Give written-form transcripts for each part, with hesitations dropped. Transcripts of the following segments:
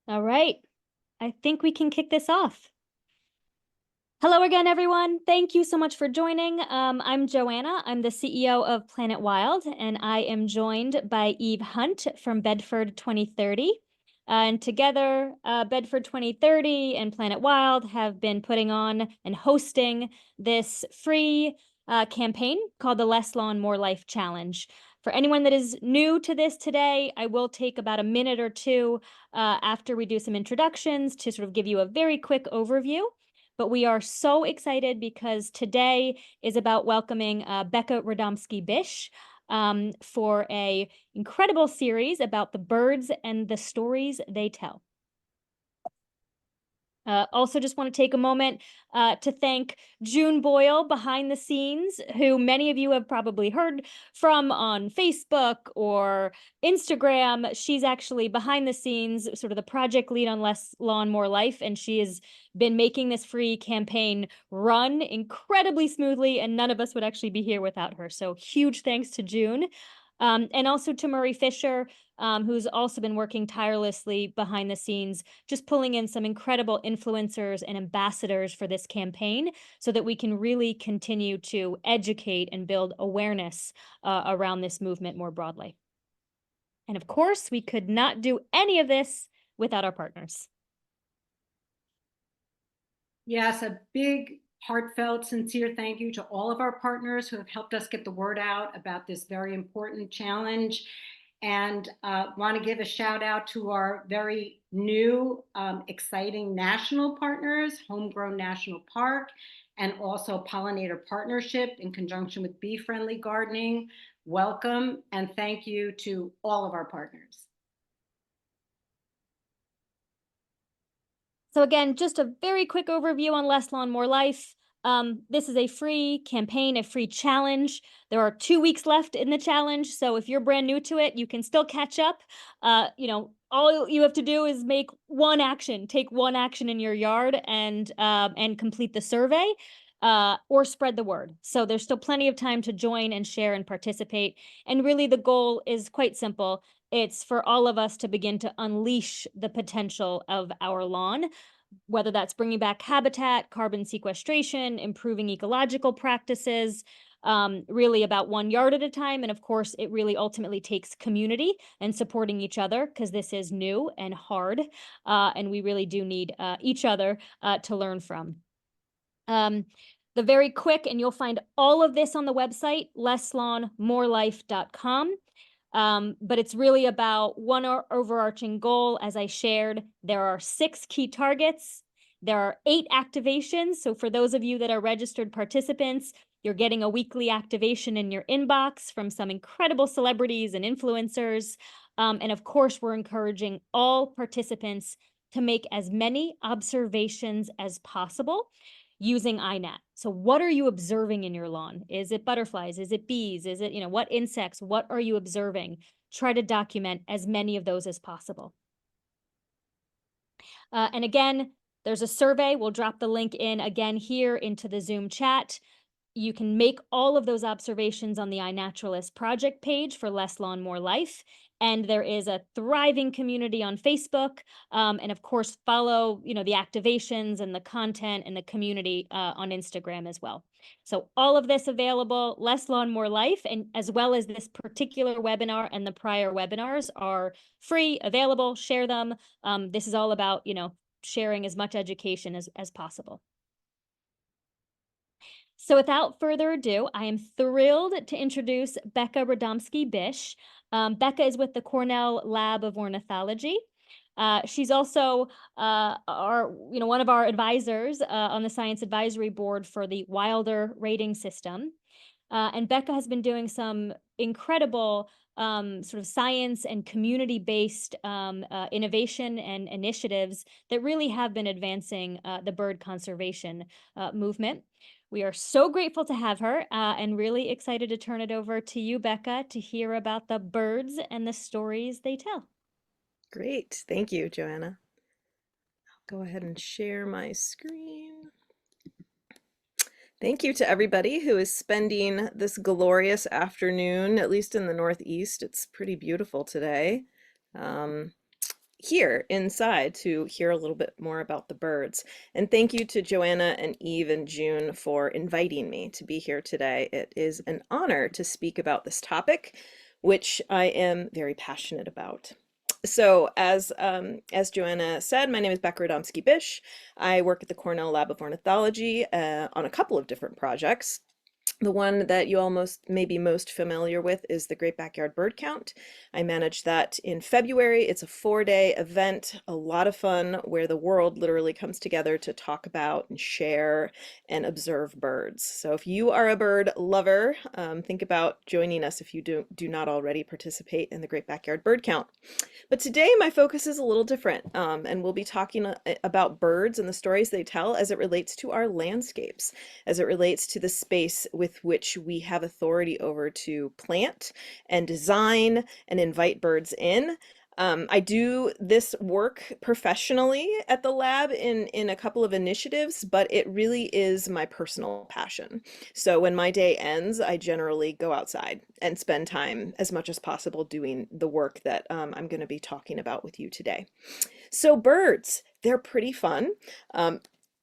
All right, I think we can kick this off. Hello again, everyone. Thank you so much for joining. I'm Joanna. I'm the CEO of Planet Wild, and I am joined by Eve Hunt from Bedford 2030. And together, Bedford 2030 and Planet Wild have been putting on and hosting this free campaign called the Less Lawn, More Life Challenge. For anyone that is new to this today, I will take about a minute or two after we do some introductions to sort of give you a very quick overview. But we are so excited because today is about welcoming Becca Rodomsky-Bish for a incredible series about the birds and the stories they tell. Also, just want to take a moment to thank June Boyle behind the scenes, who many of you have probably heard from on Facebook or Instagram. She's actually behind the scenes, sort of the project lead on Less Lawn, More Life, and she has been making this free campaign run incredibly smoothly, and none of us would actually be here without her. So huge thanks to June. And also to Murray Fisher, who's also been working tirelessly behind the scenes, just pulling in some incredible influencers and ambassadors for this campaign so that we can really continue to educate and build awareness around this movement more broadly. And of course, we could not do any of this without our partners. Yes, a big, heartfelt, sincere thank you to all of our partners who have helped us get the word out about this very important challenge. And want to give a shout out to our very new, exciting national partners, Homegrown National Park, and also Pollinator Partnership in conjunction with Bee Friendly Gardening. Welcome and thank you to all of our partners. So again, just a very quick overview on Less Lawn, More Life. This is a free campaign, a free challenge. There are 2 weeks left in the challenge, so if you're brand new to it, you can still catch up. All you have to do is make one action, take one action in your yard, and complete the survey, or spread the word. So there's still plenty of time to join and share and participate. And really, the goal is quite simple. It's for all of us to begin to unleash the potential of our lawn, whether that's bringing back habitat, carbon sequestration, improving ecological practices, really about 1 yard at a time. And of course, it really ultimately takes community and supporting each other because this is new and hard. And we really do need each other to learn from. The very quick, and you'll find all of this on the website, lesslawnmorelife.com. But it's really about one overarching goal. As I shared, there are 6 key targets. There are 8 activations. So for those of you that are registered participants, you're getting a weekly activation in your inbox from some incredible celebrities and influencers. And of course, we're encouraging all participants to make as many observations as possible using iNat. So what are you observing in your lawn? Is it butterflies? Is it bees? Is it, what insects? What are you observing? Try to document as many of those as possible. And again, there's a survey. We'll drop the link in again here into the Zoom chat. You can make all of those observations on the iNaturalist project page for Less Lawn, More Life. And there is a thriving community on Facebook. And of course, follow, the activations and the content and the community on Instagram as well. So all of this available, Less Lawn, More Life, and as well as this particular webinar and the prior webinars are free, available, share them. This is all about, sharing as much education as possible. So without further ado, I am thrilled to introduce Becca Rodomsky-Bish. Becca is with the Cornell Lab of Ornithology. She's also one of our advisors on the Science Advisory Board for the Wilder rating system. And Becca has been doing some incredible sort of science and community-based innovation and initiatives that really have been advancing the bird conservation movement. We are so grateful to have her and really excited to turn it over to you, Becca, to hear about the birds and the stories they tell. Great. Thank you, Joanna. I'll go ahead and share my screen. Thank you to everybody who is spending this glorious afternoon, at least in the Northeast. It's pretty beautiful today. here inside to hear a little bit more about the birds. And thank you to Joanna and Eve and June for inviting me to be here today. It is an honor to speak about this topic, which I am very passionate about. So as Joanna said, my name is Becca Rodomsky-Bish. I work at the Cornell Lab of Ornithology on a couple of different projects. The one that you all may be most familiar with is the Great Backyard Bird Count. I manage that in February. It's a 4-day event, a lot of fun, where the world literally comes together to talk about and share and observe birds. So if you are a bird lover, think about joining us if you do not already participate in the Great Backyard Bird Count. But today my focus is a little different, and we'll be talking about birds and the stories they tell as it relates to our landscapes, as it relates to the space with which we have authority over to plant and design and invite birds in. I do this work professionally at the lab in a couple of initiatives, but it really is my personal passion. So when my day ends, I generally go outside and spend time as much as possible doing the work that I'm going to be talking about with you today. So birds, they're pretty fun.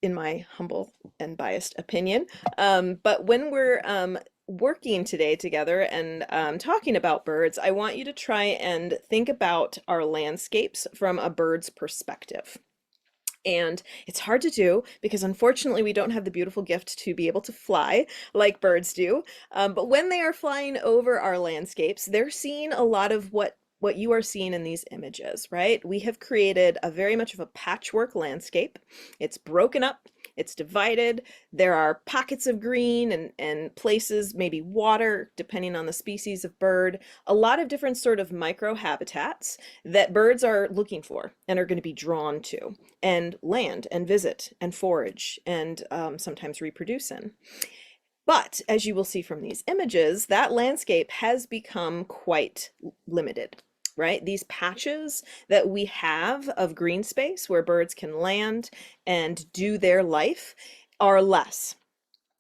In my humble and biased opinion. But when we're working today together and talking about birds, I want you to try and think about our landscapes from a bird's perspective. And it's hard to do because unfortunately we don't have the beautiful gift to be able to fly like birds do. But when they are flying over our landscapes, they're seeing a lot of what you are seeing in these images, right? We have created a very much of a patchwork landscape. It's broken up, it's divided. There are pockets of green and places, maybe water, depending on the species of bird, a lot of different sort of micro habitats that birds are looking for and are going to be drawn to and land and visit and forage and sometimes reproduce in. But as you will see from these images, that landscape has become quite limited, right? These patches that we have of green space where birds can land and do their life are less.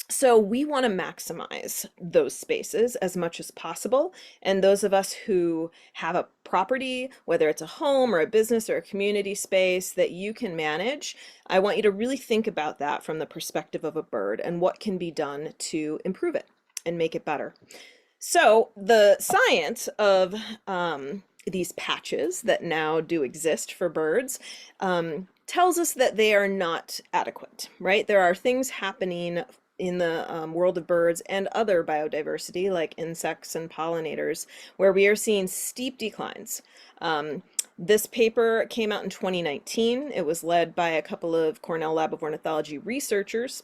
So we want to maximize those spaces as much as possible. And those of us who have a property, whether it's a home or a business or a community space that you can manage, I want you to really think about that from the perspective of a bird and what can be done to improve it and make it better. So the science of these patches that now do exist for birds tells us that they are not adequate, right? There are things happening in the world of birds and other biodiversity like insects and pollinators where we are seeing steep declines. This paper came out in 2019. It was led by a couple of Cornell Lab of Ornithology researchers.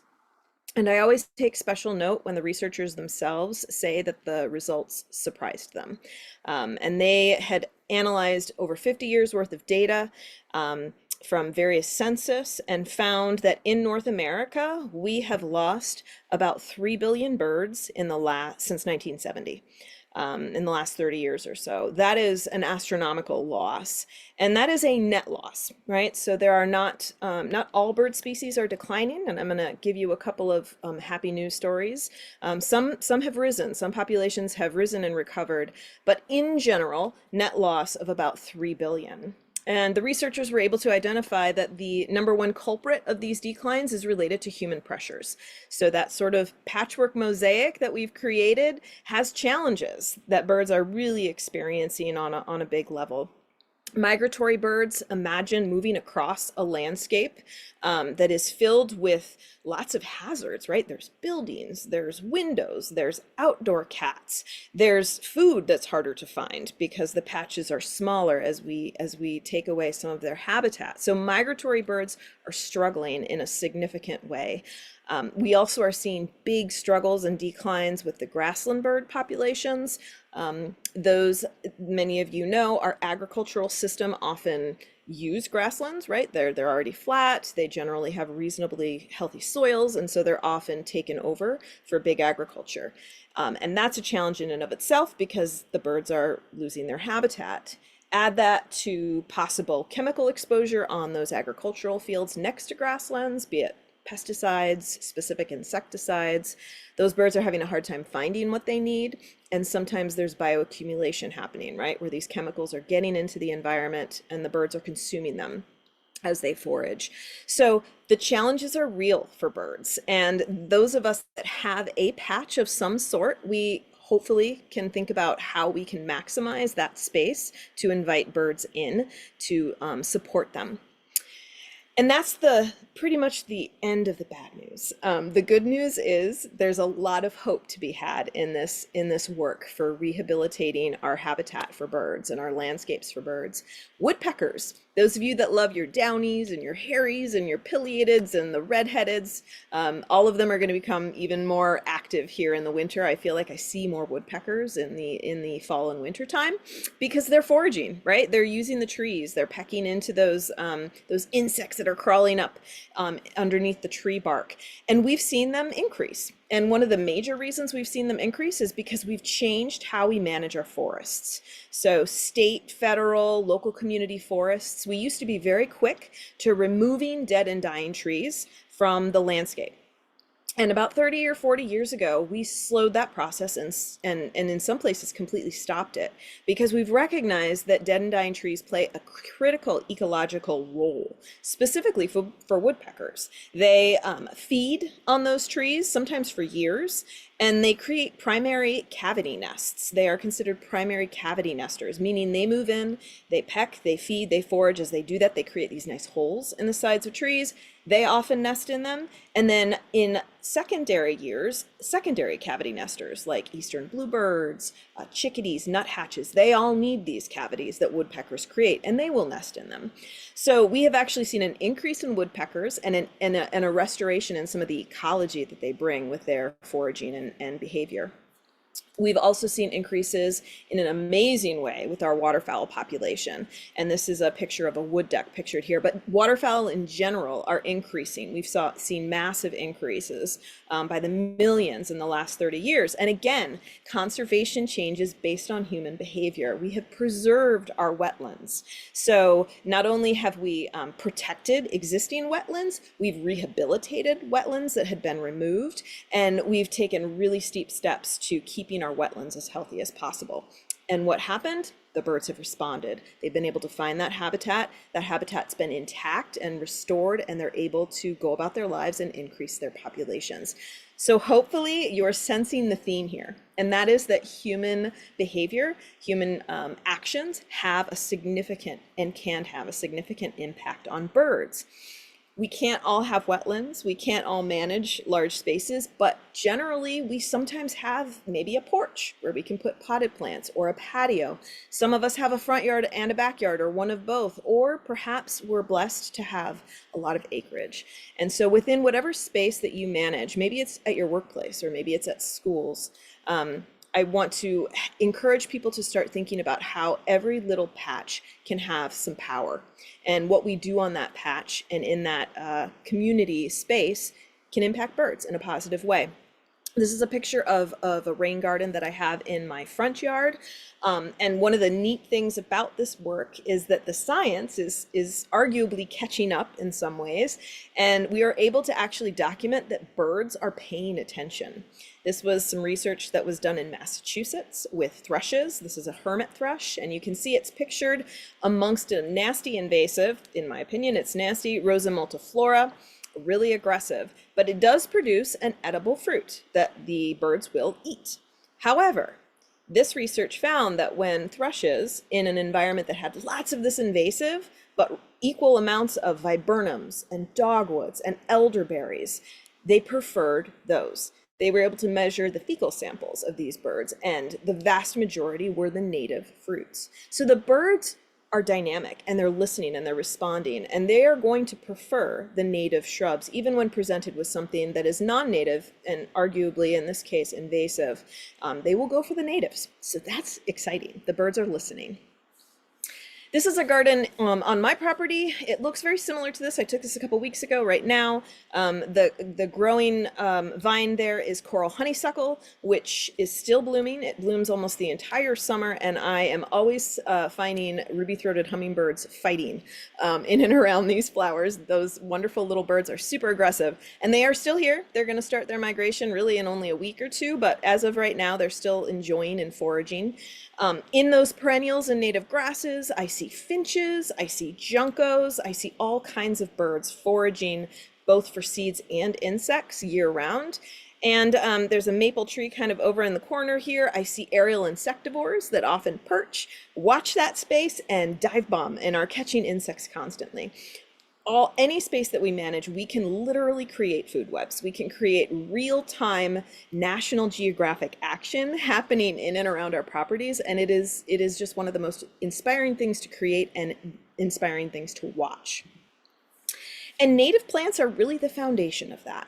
And I always take special note when the researchers themselves say that the results surprised them. And they had analyzed over 50 years worth of data from various census and found that in North America, we have lost about 3 billion birds since 1970. In the last 30 years or so. That is an astronomical loss, and that is a net loss, right? So there are not all bird species are declining, and I'm going to give you a couple of happy news stories. Some have risen, some populations have risen and recovered, but in general, net loss of about 3 billion. And the researchers were able to identify that the number one culprit of these declines is related to human pressures. So that sort of patchwork mosaic that we've created has challenges that birds are really experiencing on a big level. Migratory birds, imagine moving across a landscape that is filled with lots of hazards, right? There's buildings, there's windows, there's outdoor cats, there's food that's harder to find because the patches are smaller as we take away some of their habitat. So migratory birds are struggling in a significant way. We also are seeing big struggles and declines with the grassland bird populations. Those, many of you know, our agricultural system often use grasslands, right? They're already flat, they generally have reasonably healthy soils, and so they're often taken over for big agriculture. And that's a challenge in and of itself because the birds are losing their habitat. Add that to possible chemical exposure on those agricultural fields next to grasslands, be it pesticides, specific insecticides. Those birds are having a hard time finding what they need. And sometimes there's bioaccumulation happening, right? Where these chemicals are getting into the environment and the birds are consuming them as they forage. So the challenges are real for birds. And those of us that have a patch of some sort, we hopefully can think about how we can maximize that space to invite birds in to support them. And that's pretty much the end of the bad news. The good news is there's a lot of hope to be had in this work for rehabilitating our habitat for birds and our landscapes for birds. Woodpeckers, those of you that love your downies and your hairies and your pileatids and the redheadeds, all of them are going to become even more active here in the winter. I feel like I see more woodpeckers in the fall and winter time because they're foraging, right? They're using the trees. They're pecking into those insects that are crawling up underneath the tree bark. And we've seen them increase. And one of the major reasons we've seen them increase is because we've changed how we manage our forests. So state, federal, local community forests, we used to be very quick to removing dead and dying trees from the landscape. And about 30 or 40 years ago, we slowed that process and in some places completely stopped it because we've recognized that dead and dying trees play a critical ecological role, specifically for woodpeckers. They feed on those trees, sometimes for years, and they create primary cavity nests. They are considered primary cavity nesters, meaning they move in, they peck, they feed, they forage. As they do that, they create these nice holes in the sides of trees. They often nest in them. And then in secondary years, secondary cavity nesters like eastern bluebirds, chickadees, nuthatches, they all need these cavities that woodpeckers create, and they will nest in them. So we have actually seen an increase in woodpeckers and a restoration in some of the ecology that they bring with their foraging and behavior. We've also seen increases in an amazing way with our waterfowl population. And this is a picture of a wood duck pictured here, but waterfowl in general are increasing. We've seen massive increases by the millions in the last 30 years. And again, conservation changes based on human behavior. We have preserved our wetlands. So not only have we protected existing wetlands, we've rehabilitated wetlands that had been removed, and we've taken really steep steps to keeping our wetlands as healthy as possible. And what happened? The birds have responded. They've been able to find that habitat. That habitat's been intact and restored, and they're able to go about their lives and increase their populations. So hopefully you're sensing the theme here, and that is that human behavior, human actions have a significant and can have a significant impact on birds. We can't all have wetlands, we can't all manage large spaces, but generally we sometimes have maybe a porch where we can put potted plants or a patio. Some of us have a front yard and a backyard or one of both, or perhaps we're blessed to have a lot of acreage. And so within whatever space that you manage, maybe it's at your workplace or maybe it's at schools, I want to encourage people to start thinking about how every little patch can have some power. And what we do on that patch and in that community space can impact birds in a positive way. This is a picture of a rain garden that I have in my front yard. And one of the neat things about this work is that the science is arguably catching up in some ways. And we are able to actually document that birds are paying attention. This was some research that was done in Massachusetts with thrushes. This is a hermit thrush, and you can see it's pictured amongst a nasty invasive, in my opinion, it's nasty, Rosa multiflora, really aggressive, but it does produce an edible fruit that the birds will eat. However, this research found that when thrushes in an environment that had lots of this invasive, but equal amounts of viburnums and dogwoods and elderberries, they preferred those. They were able to measure the fecal samples of these birds, and the vast majority were the native fruits. So the birds are dynamic, and they're listening and they're responding, and they are going to prefer the native shrubs, even when presented with something that is non-native and arguably, in this case, invasive. They will go for the natives. So that's exciting. The birds are listening. This is a garden on my property. It looks very similar to this. I took this a couple weeks ago. Right now, the growing vine there is coral honeysuckle, which is still blooming. It blooms almost the entire summer, and I am always finding ruby-throated hummingbirds fighting in and around these flowers. Those wonderful little birds are super aggressive, and they are still here. They're going to start their migration really in only a week or two, but as of right now, they're still enjoying and foraging. In those perennials and native grasses, I see finches, I see juncos, I see all kinds of birds foraging both for seeds and insects year round. And there's a maple tree kind of over in the corner here. I see aerial insectivores that often perch, watch that space, and dive bomb and are catching insects constantly. Any space that we manage, we can literally create food webs. We can create real-time National Geographic action happening in and around our properties, and it is just one of the most inspiring things to create and inspiring things to watch. And native plants are really the foundation of that.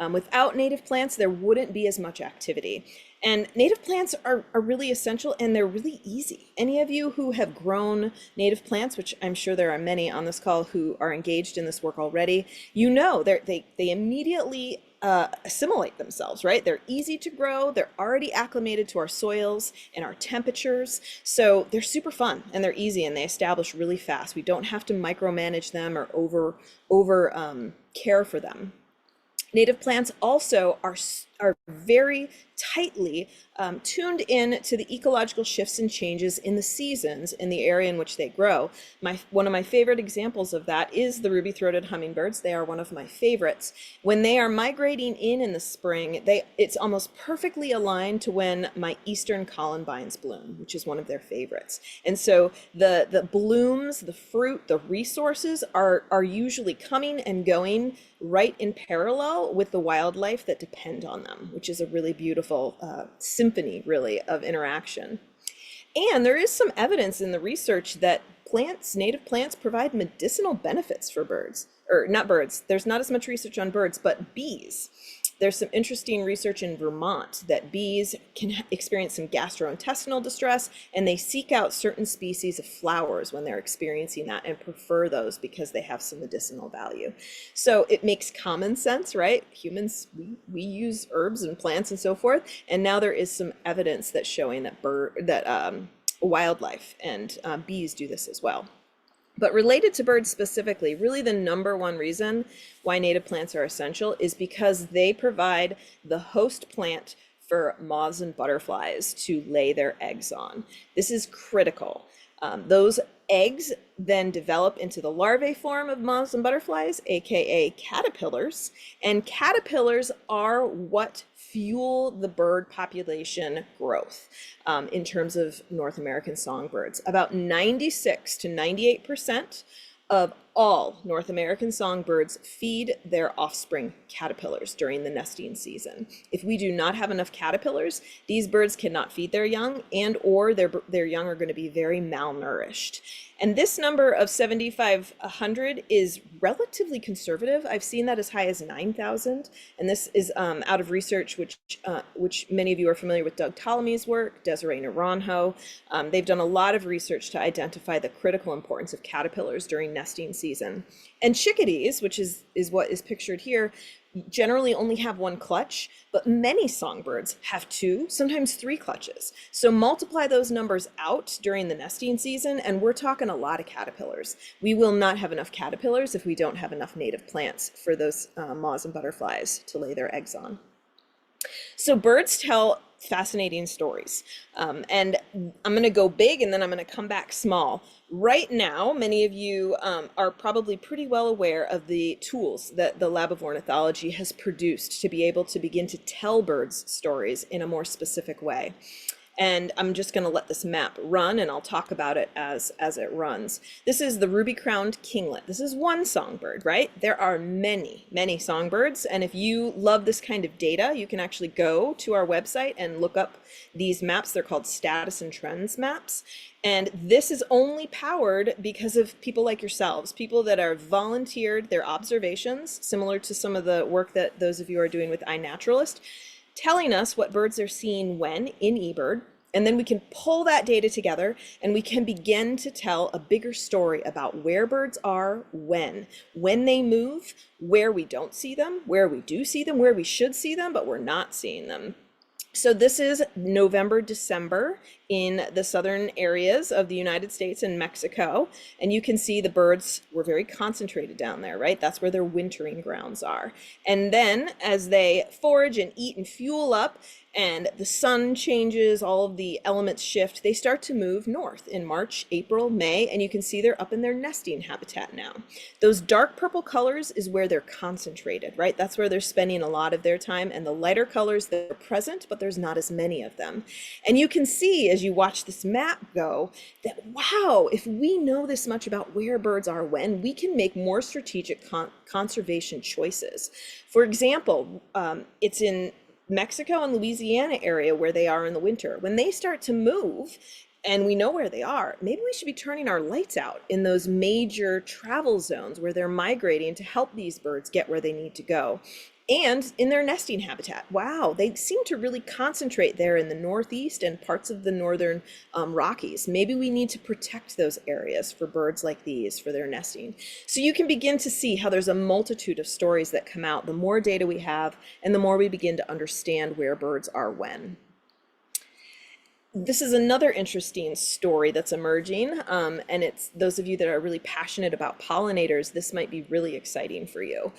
Without native plants, there wouldn't be as much activity. And native plants are really essential, and they're really easy. Any of you who have grown native plants, which I'm sure there are many on this call who are engaged in this work already, you know they immediately assimilate themselves, right? They're easy to grow. They're already acclimated to our soils and our temperatures. So they're super fun and they're easy and they establish really fast. We don't have to micromanage them or over care for them. Native plants also are very tightly tuned in to the ecological shifts and changes in the seasons in the area in which they grow. One of my favorite examples of that is the ruby-throated hummingbirds. They are one of my favorites. When they are migrating in the spring, it's almost perfectly aligned to when my eastern columbines bloom, which is one of their favorites. And so the blooms, the fruit, the resources are usually coming and going right in parallel with the wildlife that depend on them, which is a really beautiful symphony, really, of interaction. And there is some evidence in the research that native plants provide medicinal benefits for birds, or not birds. There's not as much research on birds, but bees. There's some interesting research in Vermont that bees can experience some gastrointestinal distress, and they seek out certain species of flowers when they're experiencing that and prefer those because they have some medicinal value. So it makes common sense, right? Humans, we use herbs and plants and so forth, and now there is some evidence that's showing that wildlife and bees do this as well. But related to birds specifically, really the number one reason why native plants are essential is because they provide the host plant for moths and butterflies to lay their eggs on. This is critical. Those eggs then develop into the larvae form of moths and butterflies, aka caterpillars, and caterpillars are what fuel the bird population growth in terms of North American songbirds. About 96 to 98% of all North American songbirds feed their offspring caterpillars during the nesting season. If we do not have enough caterpillars, these birds cannot feed their young, and or their young are going to be very malnourished. And this number of 7,500 is relatively conservative. I've seen that as high as 9,000. And this is out of research, which many of you are familiar with Doug Ptolemy's work, Desiree Naranjo. They've done a lot of research to identify the critical importance of caterpillars during nesting season. And chickadees, which is what is pictured here, generally only have one clutch, but many songbirds have two, sometimes three clutches. So multiply those numbers out during the nesting season, and we're talking a lot of caterpillars. We will not have enough caterpillars if we don't have enough native plants for those moths and butterflies to lay their eggs on. So birds tell fascinating stories. And I'm going to go big and then I'm going to come back small. Right now, many of you are probably pretty well aware of the tools that the Lab of Ornithology has produced to be able to begin to tell birds stories in a more specific way. And I'm just going to let this map run and I'll talk about it as it runs. This is the ruby-crowned kinglet. This is one songbird, right? There are many, many songbirds. And if you love this kind of data, you can actually go to our website and look up these maps. They're called status and trends maps. And this is only powered because of people like yourselves, people that are volunteered their observations, similar to some of the work that those of you are doing with iNaturalist, telling us what birds are seeing when in eBird, And then we can pull that data together and we can begin to tell a bigger story about where birds are, when they move, where we don't see them, where we do see them, where we should see them, but we're not seeing them. So this is November, December in the southern areas of the United States and Mexico. And you can see the birds were very concentrated down there, right? That's where their wintering grounds are. And then as they forage and eat and fuel up, and the sun changes, all of the elements shift, they start to move north in March, April, May, and you can see they're up in their nesting habitat now. Those dark purple colors is where they're concentrated, right? That's where they're spending a lot of their time, and the lighter colors, they're present, but there's not as many of them. And you can see as you watch this map go that, wow, if we know this much about where birds are when, we can make more strategic conservation choices. For example, it's in Mexico and Louisiana area where they are in the winter. When they start to move and we know where they are, maybe we should be turning our lights out in those major travel zones where they're migrating to help these birds get where they need to go. And in their nesting habitat, wow, they seem to really concentrate there in the Northeast and parts of the northern Rockies. Maybe we need to protect those areas for birds like these for their nesting. So you can begin to see how there's a multitude of stories that come out the more data we have and the more we begin to understand where birds are when. This is another interesting story that's emerging, and it's those of you that are really passionate about pollinators, this might be really exciting for you.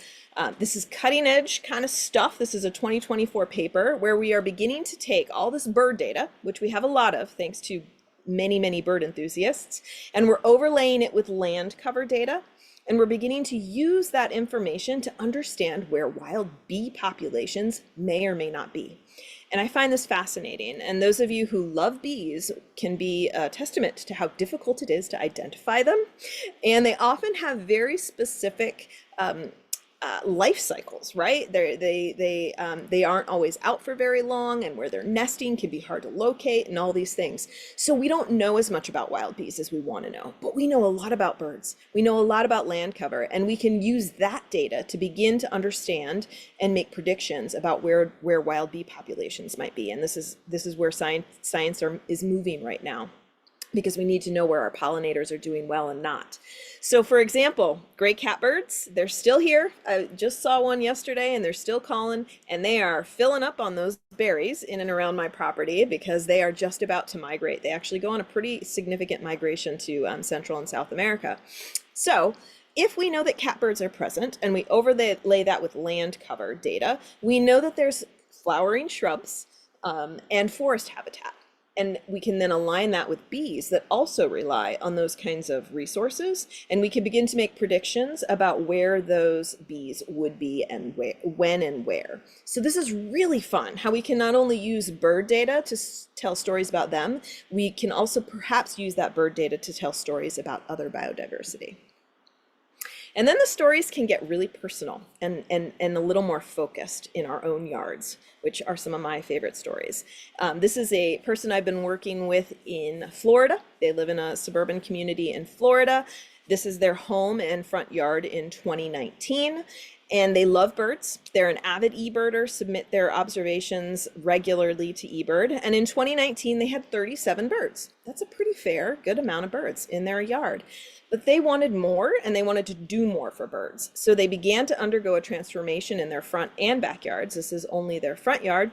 This is cutting edge kind of stuff. This is a 2024 paper where we are beginning to take all this bird data, which we have a lot of thanks to many, many bird enthusiasts, and we're overlaying it with land cover data. And we're beginning to use that information to understand where wild bee populations may or may not be. And I find this fascinating. And those of you who love bees can be a testament to how difficult it is to identify them. And they often have very specific life cycles, right? They aren't always out for very long, and where they're nesting can be hard to locate and all these things. So we don't know as much about wild bees as we want to know, but we know a lot about birds. We know a lot about land cover, and we can use that data to begin to understand and make predictions about where wild bee populations might be. And this is where science is moving right now, because we need to know where our pollinators are doing well and not. So for example, gray catbirds, they're still here. I just saw one yesterday and they're still calling, and they are filling up on those berries in and around my property because they are just about to migrate. They actually go on a pretty significant migration to Central and South America. So if we know that catbirds are present and we overlay that with land cover data, we know that there's flowering shrubs and forest habitat. And we can then align that with bees that also rely on those kinds of resources. And we can begin to make predictions about where those bees would be and when and where. So this is really fun, how we can not only use bird data to tell stories about them, we can also perhaps use that bird data to tell stories about other biodiversity. And then the stories can get really personal and a little more focused in our own yards, which are some of my favorite stories. This is a person I've been working with in Florida. They live in a suburban community in Florida. This is their home and front yard in 2019. And they love birds. They're an avid eBirder, submit their observations regularly to eBird. And in 2019, they had 37 birds. That's a pretty good amount of birds in their yard. But they wanted more, and they wanted to do more for birds. So they began to undergo a transformation in their front and backyards. This is only their front yard.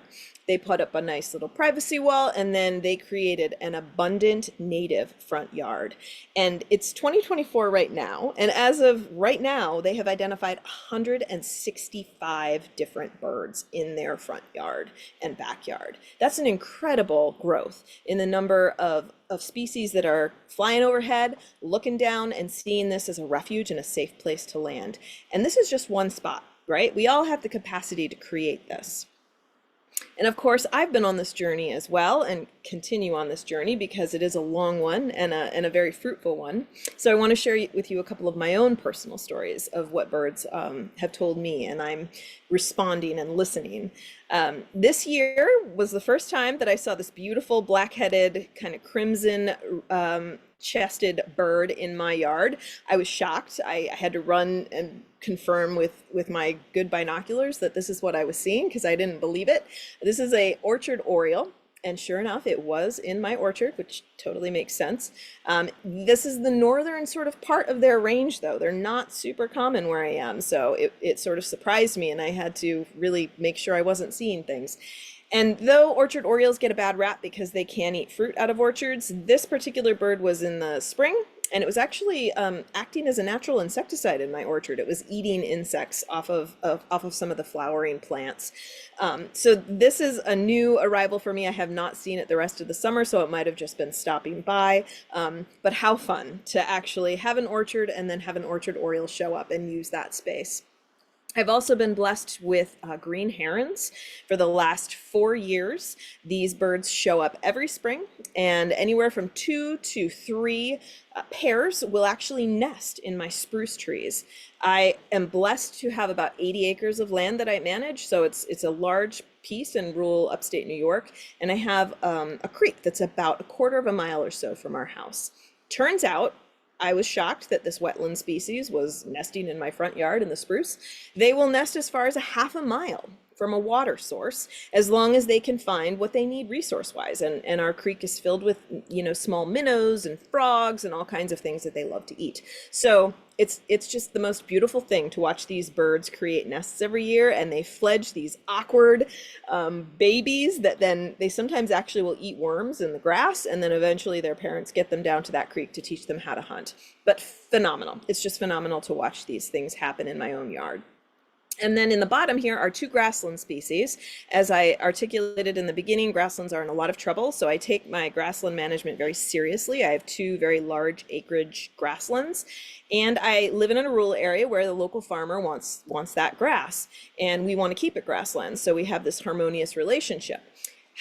They put up a nice little privacy wall, and then they created an abundant native front yard. And it's 2024 right now. And as of right now, they have identified 165 different birds in their front yard and backyard. That's an incredible growth in the number of species that are flying overhead, looking down and seeing this as a refuge and a safe place to land. And this is just one spot, right? We all have the capacity to create this. And of course, I've been on this journey as well and continue on this journey because it is a long one and a very fruitful one. So I want to share with you a couple of my own personal stories of what birds have told me, and I'm responding and listening. This year was the first time that I saw this beautiful black-headed kind of crimson chested bird in my yard. I was shocked. I had to run and confirm with my good binoculars that this is what I was seeing because I didn't believe it. This is a orchard oriole. And sure enough, it was in my orchard, which totally makes sense. This is the northern sort of part of their range, though. They're not super common where I am, so it sort of surprised me, and I had to really make sure I wasn't seeing things. And though orchard orioles get a bad rap because they can eat fruit out of orchards, this particular bird was in the spring, and it was actually acting as a natural insecticide in my orchard. It was eating insects off of some of the flowering plants. So this is a new arrival for me. I have not seen it the rest of the summer, so it might have just been stopping by. But how fun to actually have an orchard and then have an orchard oriole show up and use that space. I've also been blessed with green herons for the last 4 years. These birds show up every spring, and anywhere from 2 to 3 pairs will actually nest in my spruce trees. I am blessed to have about 80 acres of land that I manage, so it's a large piece in rural upstate New York, and I have a creek that's about a quarter of a mile or so from our house. Turns out, I was shocked that this wetland species was nesting in my front yard in the spruce. They will nest as far as a half a mile from a water source as long as they can find what they need resource-wise. And our creek is filled with, small minnows and frogs and all kinds of things that they love to eat. So it's just the most beautiful thing to watch these birds create nests every year, and they fledge these awkward babies that then they sometimes actually will eat worms in the grass, and then eventually their parents get them down to that creek to teach them how to hunt. But phenomenal. It's just phenomenal to watch these things happen in my own yard. And then in the bottom here are 2 grassland species. As I articulated in the beginning, grasslands are in a lot of trouble, so I take my grassland management very seriously. I have 2 very large acreage grasslands, and I live in a rural area where the local farmer wants that grass, and we want to keep it grassland, so we have this harmonious relationship.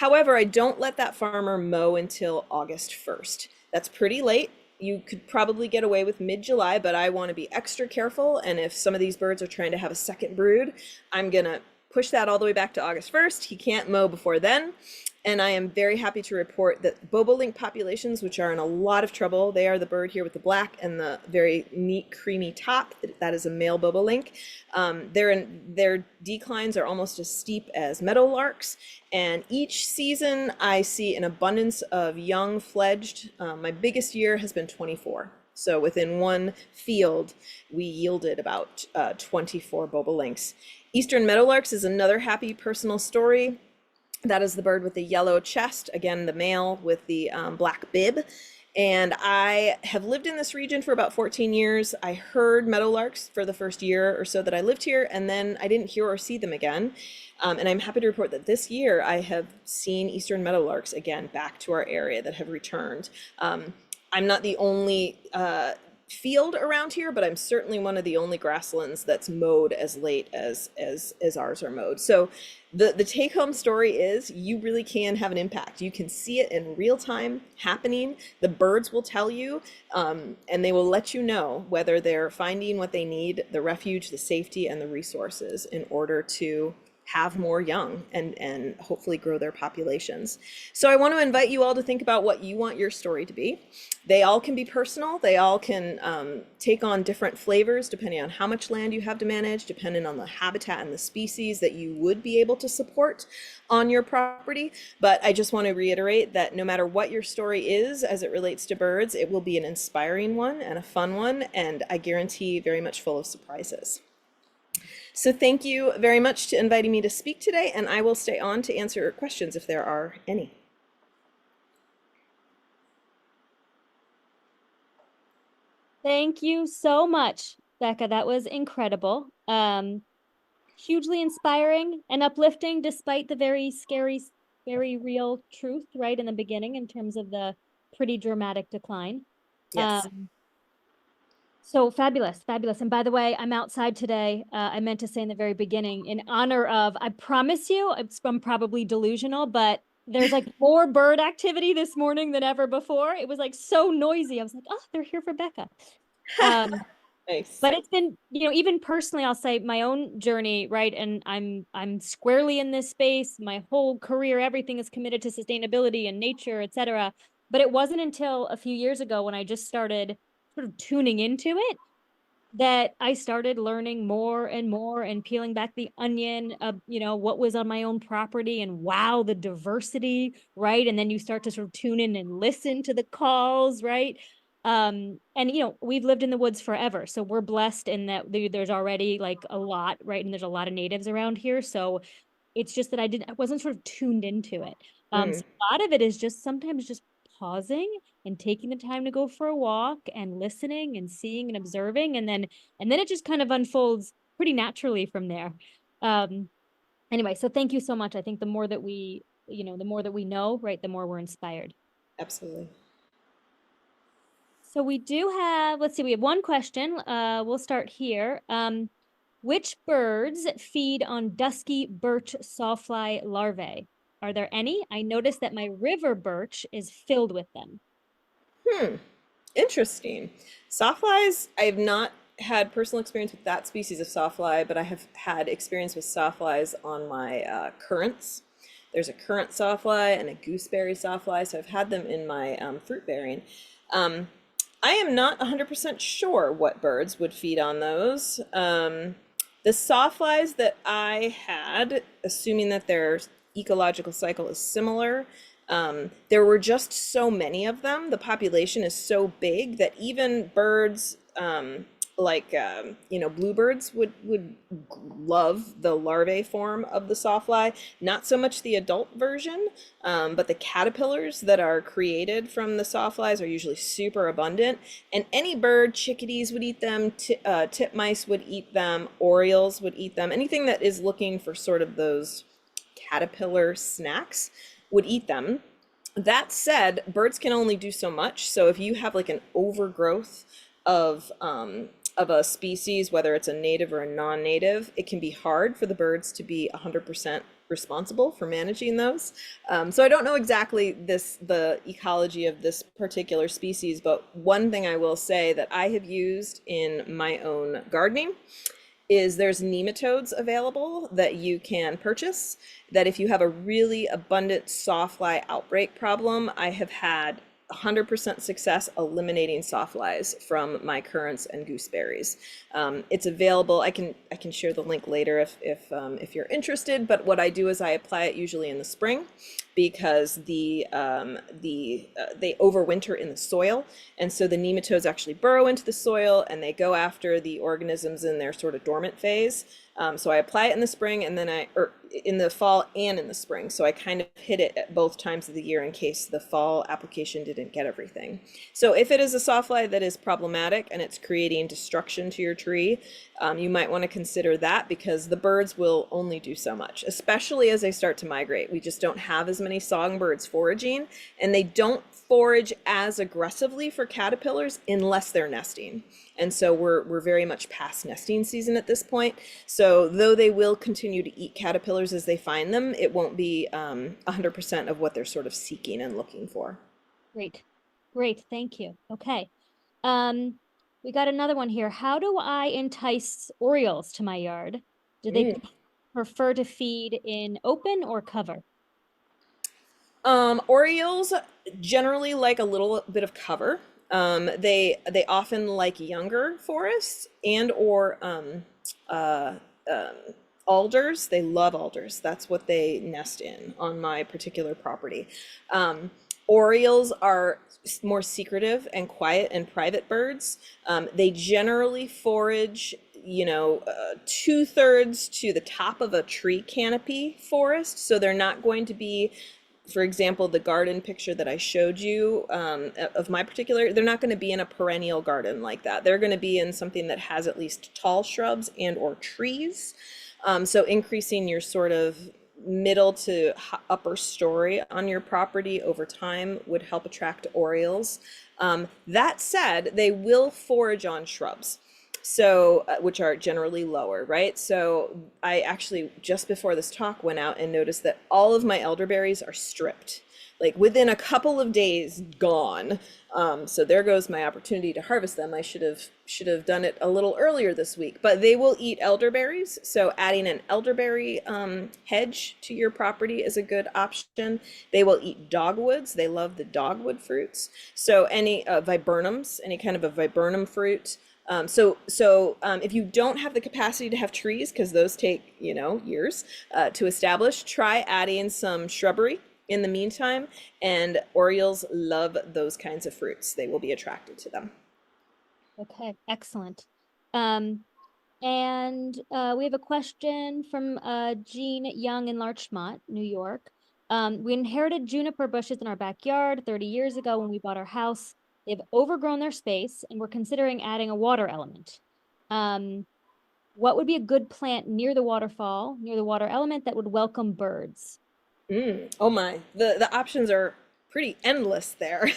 However, I don't let that farmer mow until August 1st. That's pretty late. You could probably get away with mid-July, but I want to be extra careful. And if some of these birds are trying to have a second brood, I'm going to push that all the way back to August 1st. He can't mow before then. And I am very happy to report that bobolink populations, which are in a lot of trouble, they are the bird here with the black and the very neat creamy top. That is a male bobolink. Their declines are almost as steep as meadowlarks. And each season I see an abundance of young fledged. My biggest year has been 24. So within one field, we yielded about 24 bobolinks. Eastern meadowlarks is another happy personal story. That is the bird with the yellow chest, again, the male with the black bib. And I have lived in this region for about 14 years. I heard meadowlarks for the first year or so that I lived here, and then I didn't hear or see them again. And I'm happy to report that this year I have seen eastern meadowlarks again back to our area that have returned. I'm not the only field around here, but I'm certainly one of the only grasslands that's mowed as late as ours are mowed. So the take home story is you really can have an impact. You can see it in real time happening. The birds will tell you, and they will let you know whether they're finding what they need, the refuge, the safety, and the resources in order to have more young and hopefully grow their populations. So I want to invite you all to think about what you want your story to be. They all can be personal. They all can take on different flavors depending on how much land you have to manage, depending on the habitat and the species that you would be able to support on your property. But I just want to reiterate that no matter what your story is as it relates to birds, it will be an inspiring one and a fun one, and I guarantee very much full of surprises. So thank you very much to inviting me to speak today, and I will stay on to answer questions if there are any. Thank you so much, Becca. That was incredible. Hugely inspiring and uplifting despite the very scary, very real truth right in the beginning in terms of the pretty dramatic decline. Yes. So fabulous, fabulous. And by the way, I'm outside today. I meant to say in the very beginning, in honor of, I promise you, I'm probably delusional, but there's like more bird activity this morning than ever before. It was like so noisy. I was like, oh, they're here for Becca. Nice. But it's been, even personally, I'll say my own journey, right? And I'm squarely in this space. My whole career, everything is committed to sustainability and nature, et cetera. But it wasn't until a few years ago when I just started sort of tuning into it that I started learning more and more and peeling back the onion of, what was on my own property, and wow, the diversity, right? And then you start to sort of tune in and listen to the calls, right? And we've lived in the woods forever, so we're blessed in that there's already like a lot, right? And there's a lot of natives around here, so it's just that I wasn't sort of tuned into it. So Mm, a lot of it is just sometimes just pausing and taking the time to go for a walk and listening and seeing and observing, and then it just kind of unfolds pretty naturally from there. Um, anyway, so thank you so much. I think the more that we know, right, the more we're inspired. absolutely. So we do have, let's see, we have one question. We'll start here. Which birds feed on dusky birch sawfly larvae? Are there any? I noticed that my river birch is filled with them. Hmm. Interesting. Sawflies, I have not had personal experience with that species of sawfly, but I have had experience with sawflies on my currants. There's a currant sawfly and a gooseberry sawfly, so I've had them in my fruit bearing. Um, I am not 100% sure what birds would feed on those. The sawflies that I had, assuming that their ecological cycle is similar, there were just so many of them. The population is so big that even birds bluebirds would love the larvae form of the sawfly. Not so much the adult version, but the caterpillars that are created from the sawflies are usually super abundant. And any bird, chickadees would eat them, titmice would eat them, orioles would eat them. Anything that is looking for sort of those caterpillar snacks would eat them. That said, birds can only do so much. So if you have like an overgrowth of a species, whether it's a native or a non-native, it can be hard for the birds to be 100% responsible for managing those. So I don't know exactly the ecology of this particular species, but one thing I will say that I have used in my own gardening is there's nematodes available that you can purchase, that if you have a really abundant sawfly outbreak problem, I have had 100% success eliminating sawflies from my currants and gooseberries. It's available. I can share the link later if you're interested. But what I do is I apply it usually in the spring, because they overwinter in the soil, and so the nematodes actually burrow into the soil and they go after the organisms in their sort of dormant phase. So I apply it in the spring, and then or in the fall and in the spring. So I kind of hit it at both times of the year in case the fall application didn't get everything. So if it is a sawfly that is problematic and it's creating destruction to your tree, you might want to consider that, because the birds will only do so much, especially as they start to migrate. We just don't have as many songbirds foraging, and they don't forage as aggressively for caterpillars unless they're nesting. And so we're very much past nesting season at this point. So though they will continue to eat caterpillars as they find them, it won't be 100% of what they're sort of seeking and looking for. Great. Great. Thank you. Okay. Um, we got another one here. How do I entice Orioles to my yard? Do they Mm. prefer to feed in open or cover? Orioles generally like a little bit of cover. They often like younger forests and or uh, um, alders. They love alders. That's what they nest in on my particular property. Um, Orioles are more secretive and quiet and private birds. They generally forage, 2/3 to the top of a tree canopy forest. So they're not going to be, for example, the garden picture that I showed you of my particular, they're not going to be in a perennial garden like that. They're going to be in something that has at least tall shrubs and or trees. So increasing your sort of middle to upper story on your property over time would help attract orioles. That said, they will forage on shrubs, so which are generally lower, right? So I actually just before this talk went out and noticed that all of my elderberries are stripped, like within a couple of days gone. So there goes my opportunity to harvest them. I should have done it a little earlier this week, but they will eat elderberries. So adding an elderberry hedge to your property is a good option. They will eat dogwoods. They love the dogwood fruits. So any viburnums, any kind of a viburnum fruit, If you don't have the capacity to have trees, because those take, years to establish, try adding some shrubbery in the meantime. And Orioles love those kinds of fruits. They will be attracted to them. Okay, excellent. Um, we have a question from Jean Young in Larchmont, New York. We inherited juniper bushes in our backyard 30 years ago when we bought our house. They've overgrown their space and we're considering adding a water element. What would be a good plant near the waterfall, near the water element that would welcome birds? Oh my, the options are pretty endless there.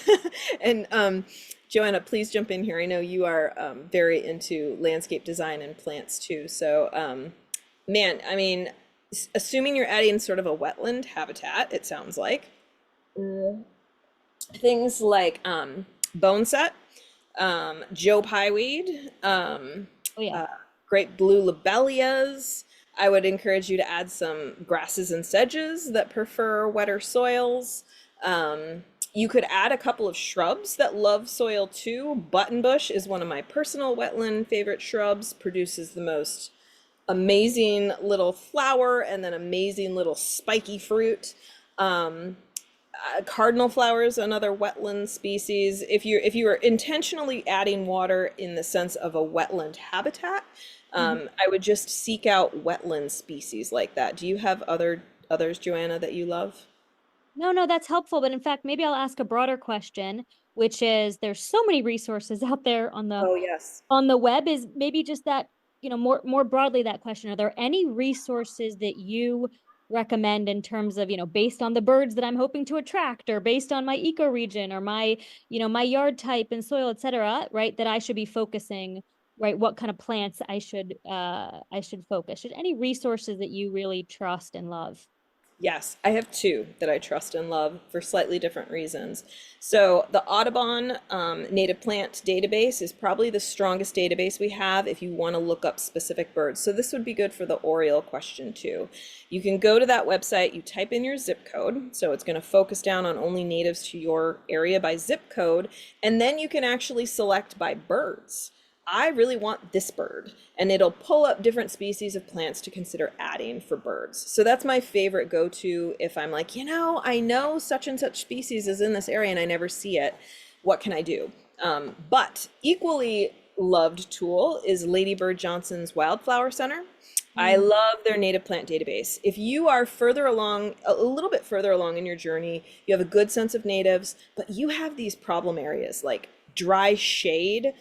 And Joanna, please jump in here. I know you are very into landscape design and plants too. So, man, I mean, assuming you're adding sort of a wetland habitat, it sounds like things like boneset, Joe pieweed, Oh yeah. great blue lobelias. I would encourage you to add some grasses and sedges that prefer wetter soils. You could add a couple of shrubs that love soil too. Buttonbush is one of my personal wetland favorite shrubs, produces the most amazing little flower and then amazing little spiky fruit. Cardinal flowers, another wetland species. If you are intentionally adding water in the sense of a wetland habitat, I would just seek out wetland species like that. Do you have others, Joanna, that you love? No, that's helpful. But in fact, maybe I'll ask a broader question, which is there's so many resources out there Oh, yes. on the web. Is maybe just that, more broadly that question. Are there any resources that you recommend in terms of, based on the birds that I'm hoping to attract, or based on my ecoregion or my, my yard type and soil, et cetera, right, that I should be focusing, right? What kind of plants I should focus? Should any resources that you really trust and love? Yes, I have two that I trust and love for slightly different reasons. So, the Audubon Native Plant Database is probably the strongest database we have if you want to look up specific birds. So, this would be good for the Oriole question too. You can go to that website, you type in your zip code, so it's going to focus down on only natives to your area by zip code, and then you can actually select by birds. I really want this bird, and it'll pull up different species of plants to consider adding for birds. So that's my favorite go-to if I'm like, I know such and such species is in this area and I never see it. What can I do? But equally loved tool is Lady Bird Johnson's Wildflower Center. I Mm. love their native plant database. If you are further along, a little bit further along in your journey, you have a good sense of natives, but you have these problem areas like dry shade.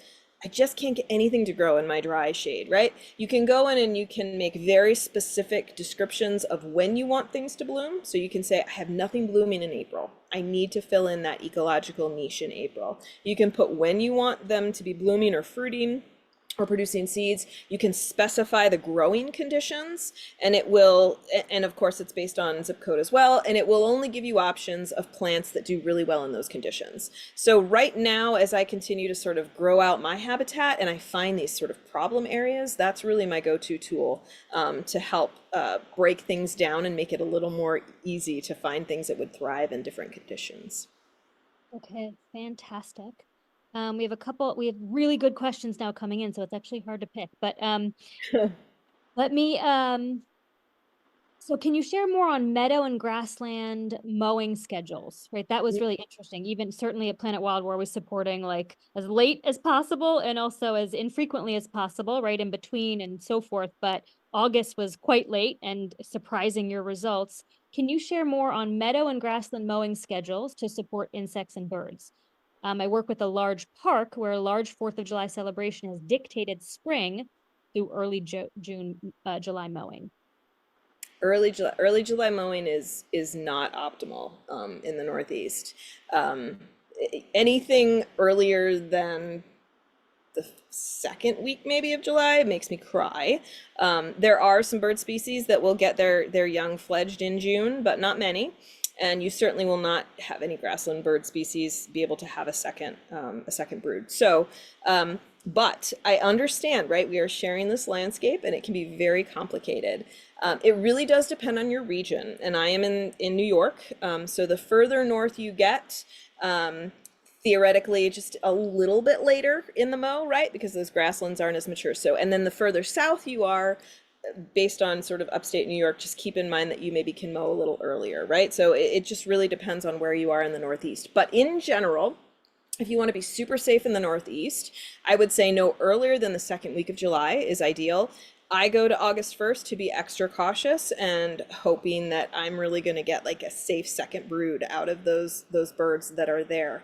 I just can't get anything to grow in my dry shade, right? You can go in and you can make very specific descriptions of when you want things to bloom. So you can say, I have nothing blooming in April. I need to fill in that ecological niche in April. You can put when you want them to be blooming or fruiting or producing seeds. You can specify the growing conditions, and it will, and of course it's based on zip code as well, and it will only give you options of plants that do really well in those conditions. So right now, as I continue to sort of grow out my habitat and I find these sort of problem areas, that's really my go-to tool to help break things down and make it a little more easy to find things that would thrive in different conditions. Okay, fantastic. We have really good questions now coming in, so it's actually hard to pick. But let me so can you share more on meadow and grassland mowing schedules? Right, that was really interesting. Even certainly at Planet Wild, we're always supporting like as late as possible and also as infrequently as possible, right, in between and so forth. But August was quite late and surprising your results. Can you share more on meadow and grassland mowing schedules to support insects and birds? I work with a large park where a large 4th of July celebration has dictated spring through early June, July mowing. Early July mowing is not optimal in the Northeast. Um, Anything earlier than the second week maybe of July makes me cry. There are some bird species that will get their young fledged in June, but not many. And you certainly will not have any grassland bird species be able to have a second brood. So, but I understand, right? We are sharing this landscape, and it can be very complicated. It really does depend on your region, and I am in New York. So the further north you get, theoretically just a little bit later in the mow, right? Because those grasslands aren't as mature. So, and then the further south you are, based on sort of upstate New York, just keep in mind that you maybe can mow a little earlier, right? So it just really depends on where you are in the Northeast. But in general, if you want to be super safe in the Northeast, I would say no earlier than the second week of July is ideal. I go to August 1st to be extra cautious and hoping that I'm really going to get like a safe second brood out of those birds that are there.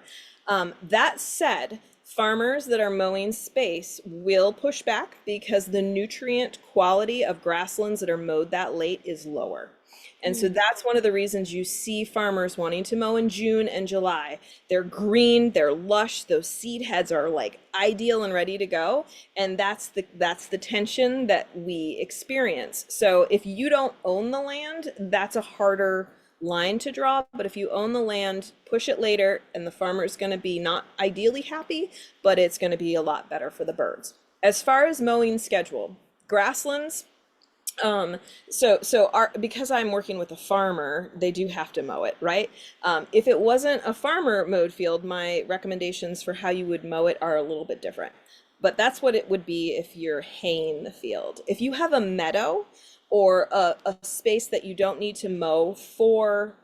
That said, farmers that are mowing space will push back because the nutrient quality of grasslands that are mowed that late is lower. And so that's one of the reasons you see farmers wanting to mow in June and July. They're green, they're lush, those seed heads are like ideal and ready to go. And that's the tension that we experience. So if you don't own the land, that's a harder line to draw. But if you own the land, push it later, and the farmer's going to be not ideally happy, but it's going to be a lot better for the birds. As far as mowing schedule, grasslands, because I'm working with a farmer, they do have to mow it, right? If it wasn't a farmer mowed field, my recommendations for how you would mow it are a little bit different. But that's what it would be if you're haying the field. If you have a meadow or a space that you don't need to mow for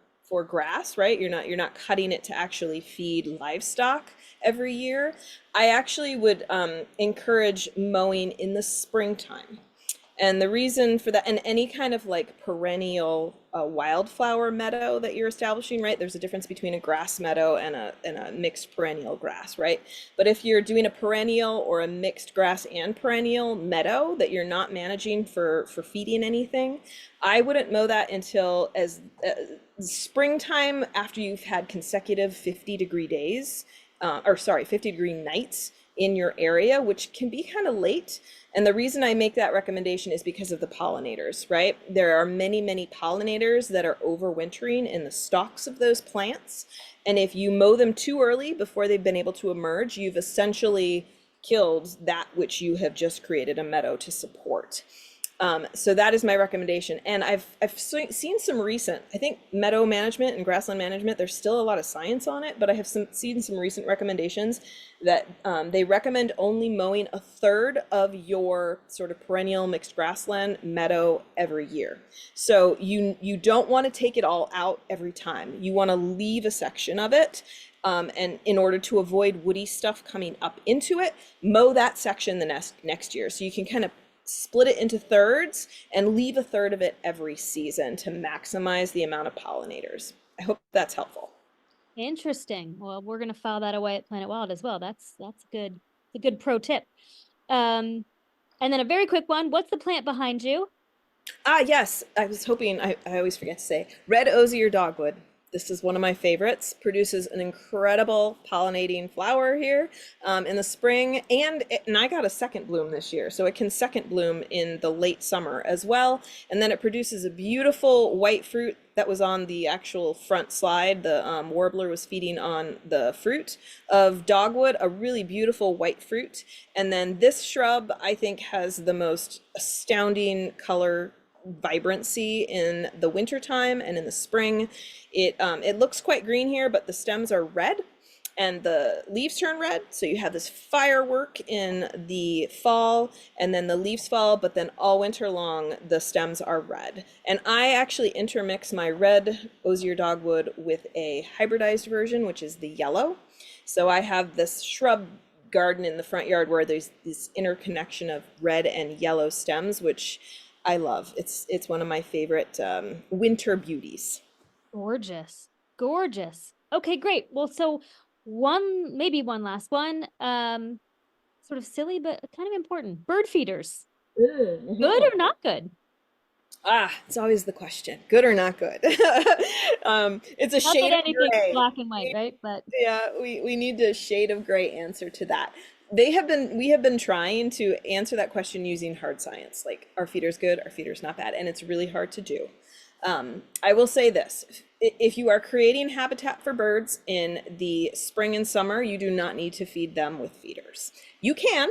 grass, right? You're not cutting it to actually feed livestock every year. I actually would encourage mowing in the springtime. And the reason for that, and any kind of like perennial wildflower meadow that you're establishing, right? There's a difference between a grass meadow and a mixed perennial grass, right? But if you're doing a perennial or a mixed grass and perennial meadow that you're not managing for feeding anything, I wouldn't mow that until as springtime, after you've had consecutive 50-degree days, 50-degree nights in your area, which can be kind of late. And the reason I make that recommendation is because of the pollinators, right? There are many, many pollinators that are overwintering in the stalks of those plants. And if you mow them too early before they've been able to emerge, you've essentially killed that which you have just created a meadow to support. So that is my recommendation. And I've seen some recent, I think meadow management and grassland management, there's still a lot of science on it, but I have seen some recent recommendations that they recommend only mowing a third of your sort of perennial mixed grassland meadow every year. So you don't want to take it all out every time. You want to leave a section of it. And in order to avoid woody stuff coming up into it, mow that section the next year. So you can kind of split it into thirds and leave a third of it every season to maximize the amount of pollinators. I hope that's helpful. Interesting. Well, we're gonna file that away at Planet Wild as well. That's good. A good pro tip. And then a very quick one. What's the plant behind you? Yes, I was hoping, I always forget to say, red osier dogwood. This is one of my favorites. Produces an incredible pollinating flower here in the spring, and I got a second bloom this year, so it can second bloom in the late summer as well. And then it produces a beautiful white fruit that was on the actual front slide. The warbler was feeding on the fruit of dogwood, a really beautiful white fruit. And then this shrub, I think, has the most astounding color vibrancy in the wintertime and in the spring. It looks quite green here, but the stems are red and the leaves turn red. So you have this firework in the fall, and then the leaves fall, but then all winter long, the stems are red. And I actually intermix my red osier dogwood with a hybridized version, which is the yellow. So I have this shrub garden in the front yard where there's this interconnection of red and yellow stems, which I love. It's one of my favorite winter beauties. Gorgeous. Gorgeous. Okay, great. Well, so maybe one last one. Sort of silly, but kind of important. Bird feeders. Mm-hmm. Good or not good? It's always the question. Good or not good? It's a Not shade that of anything's gray. black and white, right? But Yeah, we need a shade of gray answer to that. We have been trying to answer that question using hard science, like are feeders good, are feeders not bad, and it's really hard to do. I will say this, if you are creating habitat for birds in the spring and summer, you do not need to feed them with feeders. You can,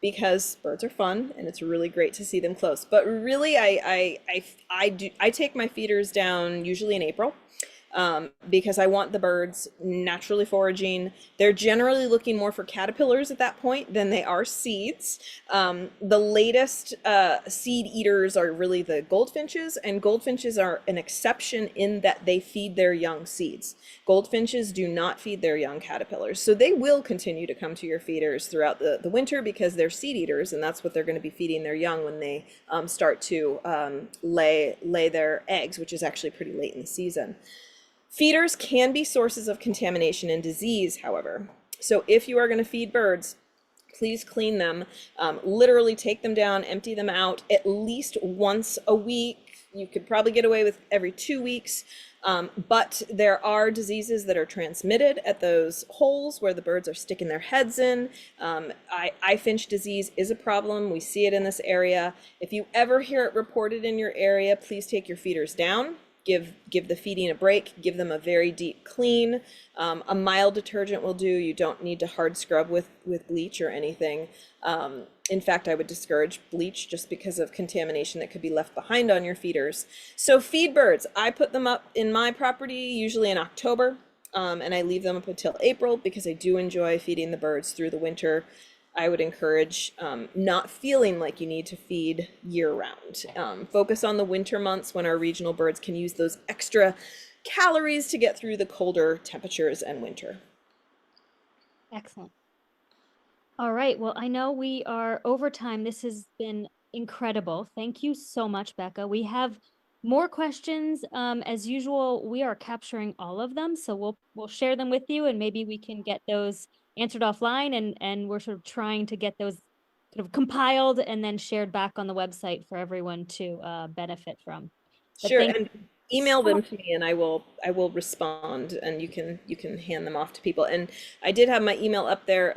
because birds are fun and it's really great to see them close. But really, I take my feeders down usually in April. because I want the birds naturally foraging. They're generally looking more for caterpillars at that point than they are seeds. The latest seed eaters are really the goldfinches, and goldfinches are an exception in that they feed their young seeds. Goldfinches do not feed their young caterpillars, so they will continue to come to your feeders throughout the winter because they're seed eaters, and that's what they're going to be feeding their young when they start to lay their eggs, which is actually pretty late in the season. Feeders can be sources of contamination and disease, however. So if you are going to feed birds, please clean them. Literally take them down, empty them out at least once a week. You could probably get away with every 2 weeks. But there are diseases that are transmitted at those holes where the birds are sticking their heads in. Eye finch disease is a problem. We see it in this area. If you ever hear it reported in your area, please take your feeders down. Give the feeding a break, give them a very deep clean. A mild detergent will do. You don't need to hard scrub with bleach or anything. In fact, I would discourage bleach just because of contamination that could be left behind on your feeders. So feed birds. I put them up in my property usually in October, and I leave them up until April because I do enjoy feeding the birds through the winter. I would encourage not feeling like you need to feed year round. Focus on the winter months when our regional birds can use those extra calories to get through the colder temperatures and winter. Excellent. All right. Well, I know we are over time. This has been incredible. Thank you so much, Becca. We have more questions. As usual, we are capturing all of them, so we'll share them with you, and maybe we can get those answered offline. And we're sort of trying to get those sort of compiled and then shared back on the website for everyone to benefit from. But Sure, thank and you email so them much. to me and I will respond, and you can hand them off to people. And I did have my email up there.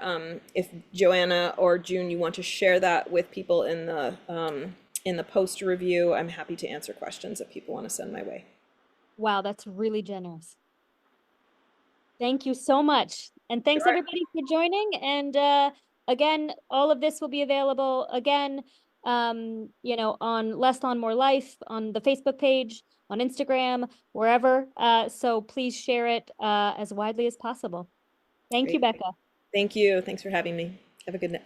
If Joanna or June, you want to share that with people in the post review, I'm happy to answer questions that people want to send my way. Wow, that's really generous. Thank you so much. And thanks Sure. everybody for joining. And again, all of this will be available again, on Less Lawn, More Life, on the Facebook page, on Instagram, wherever. So please share it as widely as possible. Thank you, Great. Becca. Thank you. Thanks for having me. Have a good night.